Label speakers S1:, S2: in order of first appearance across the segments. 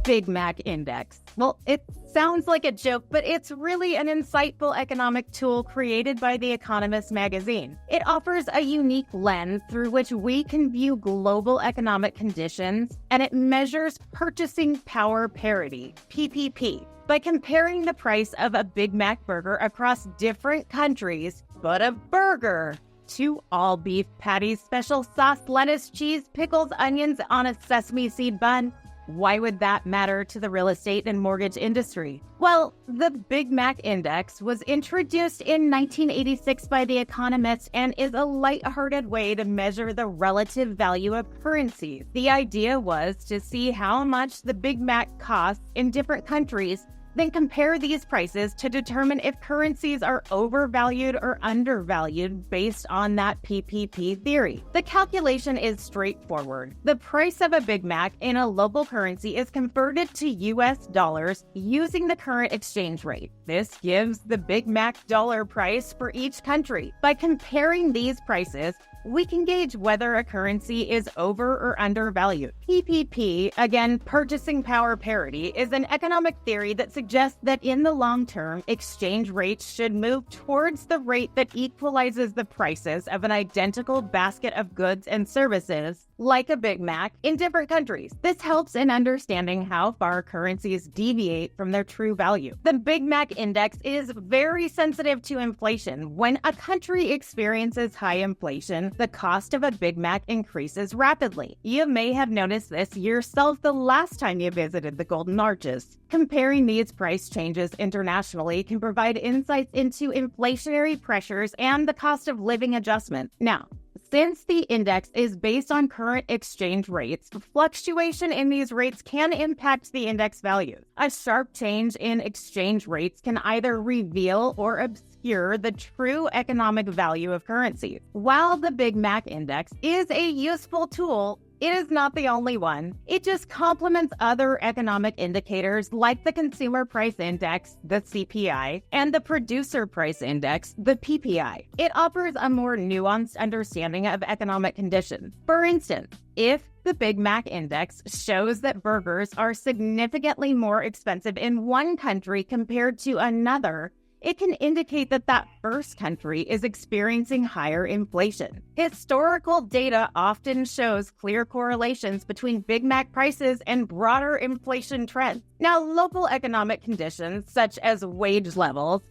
S1: Big Mac Index. Well, it sounds like a joke, but it's really an insightful economic tool created by The Economist magazine. It offers a unique lens through which we can view global economic conditions, and it measures purchasing power parity, PPP, by comparing the price of a Big Mac burger across different countries, but a burger, to all beef patties, special sauce, lettuce, cheese, pickles, onions on a sesame seed bun. Why would that matter to the real estate and mortgage industry? Well, the Big Mac Index was introduced in 1986 by The Economist and is a lighthearted way to measure the relative value of currencies. The idea was to see how much the Big Mac costs in different countries, then compare these prices to determine if currencies are overvalued or undervalued based on that PPP theory. The calculation is straightforward. The price of a Big Mac in a local currency is converted to US dollars using the current exchange rate. This gives the Big Mac dollar price for each country. By comparing these prices, we can gauge whether a currency is over or undervalued. PPP, again, purchasing power parity, is an economic theory that suggests that in the long term, exchange rates should move towards the rate that equalizes the prices of an identical basket of goods and services, like a Big Mac, in different countries. This helps in understanding how far currencies deviate from their true value. The Big Mac Index is very sensitive to inflation. When a country experiences high inflation, the cost of a Big Mac increases rapidly. You may have noticed this yourself the last time you visited the Golden Arches. Comparing these price changes internationally can provide insights into inflationary pressures and the cost of living adjustment. Now, since the index is based on current exchange rates, fluctuation in these rates can impact the index value. A sharp change in exchange rates can either reveal or obscure the true economic value of currencies. While the Big Mac Index is a useful tool, it is not the only one. It just complements other economic indicators like the Consumer Price Index, the CPI, and the Producer Price Index, the PPI. It offers a more nuanced understanding of economic conditions. For instance, if the Big Mac Index shows that burgers are significantly more expensive in one country compared to another, it can indicate that that first country is experiencing higher inflation. Historical data often shows clear correlations between Big Mac prices and broader inflation trends. Now, local economic conditions, such as wage levels,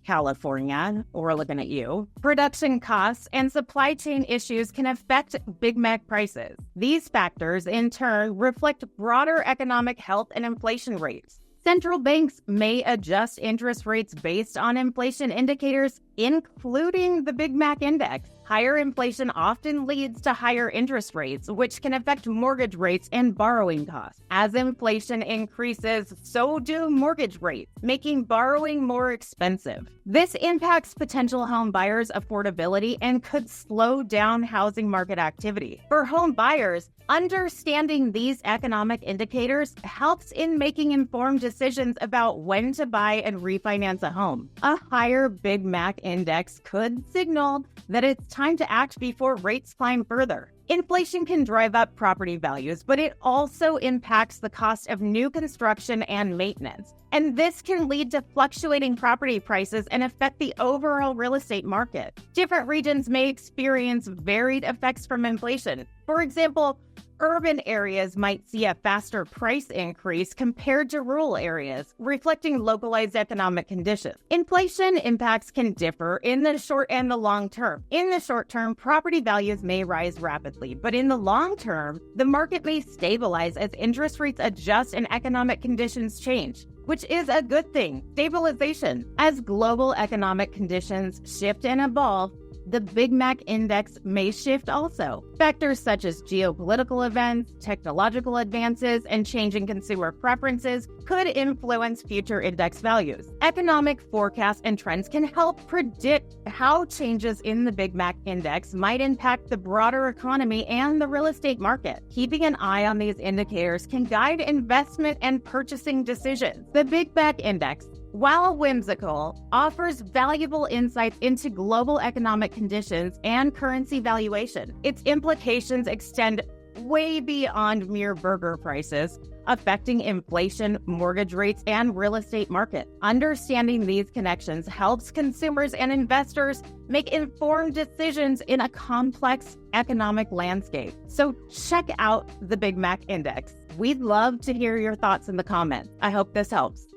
S1: California, or looking at you, production costs, and supply chain issues can affect Big Mac prices. These factors, in turn, reflect broader economic health and inflation rates. Central banks may adjust interest rates based on inflation indicators, including the Big Mac Index. Higher inflation often leads to higher interest rates, which can affect mortgage rates and borrowing costs. As inflation increases, so do mortgage rates, making borrowing more expensive. This impacts potential home buyers' affordability and could slow down housing market activity. For home buyers, understanding these economic indicators helps in making informed decisions about when to buy and refinance a home. A higher Big Mac Index could signal that it's time to act before rates climb further. Inflation can drive up property values, but it also impacts the cost of new construction and maintenance. And this can lead to fluctuating property prices and affect the overall real estate market. Different regions may experience varied effects from inflation. For example, urban areas might see a faster price increase compared to rural areas, reflecting localized economic conditions. Inflation impacts can differ in the short and the long term. In the short term, property values may rise rapidly, but in the long term, the market may stabilize as interest rates adjust and economic conditions change, which is a good thing. Stabilization. As global economic conditions shift and evolve, the Big Mac Index may shift also. Factors such as geopolitical events, technological advances, and changing consumer preferences could influence future index values. Economic forecasts and trends can help predict how changes in the Big Mac Index might impact the broader economy and the real estate market. Keeping an eye on these indicators can guide investment and purchasing decisions. The Big Mac Index, while whimsical, offers valuable insights into global economic conditions and currency valuation. Its implications extend way beyond mere burger prices, affecting inflation, mortgage rates, and real estate markets. Understanding these connections helps consumers and investors make informed decisions in a complex economic landscape. So check out the Big Mac Index. We'd love to hear your thoughts in the comments. I hope this helps.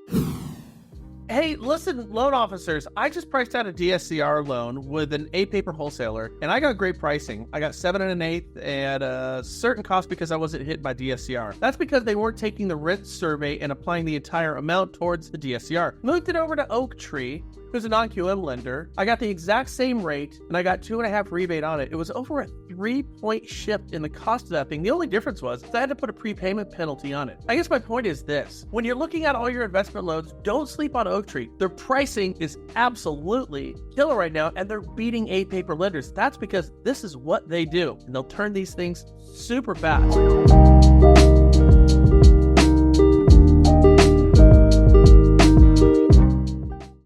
S2: Hey, listen, loan officers, I just priced out a DSCR loan with an A-paper wholesaler, and I got great pricing. I got 7 1/8 at a certain cost because I wasn't hit by DSCR. That's because they weren't taking the rent survey and applying the entire amount towards the DSCR. Moved it over to Oaktree, who's a non-QM lender. I got the exact same rate, and I got 2.5 rebate on it. It was over a 3-point shift in the cost of that thing. The only difference was I had to put a prepayment penalty on it. I guess my point is this. When you're looking at all your investment loans, don't sleep on Oaktree. Their pricing is absolutely killer right now, and they're beating A-paper lenders. That's because this is what they do, and they'll turn these things super fast.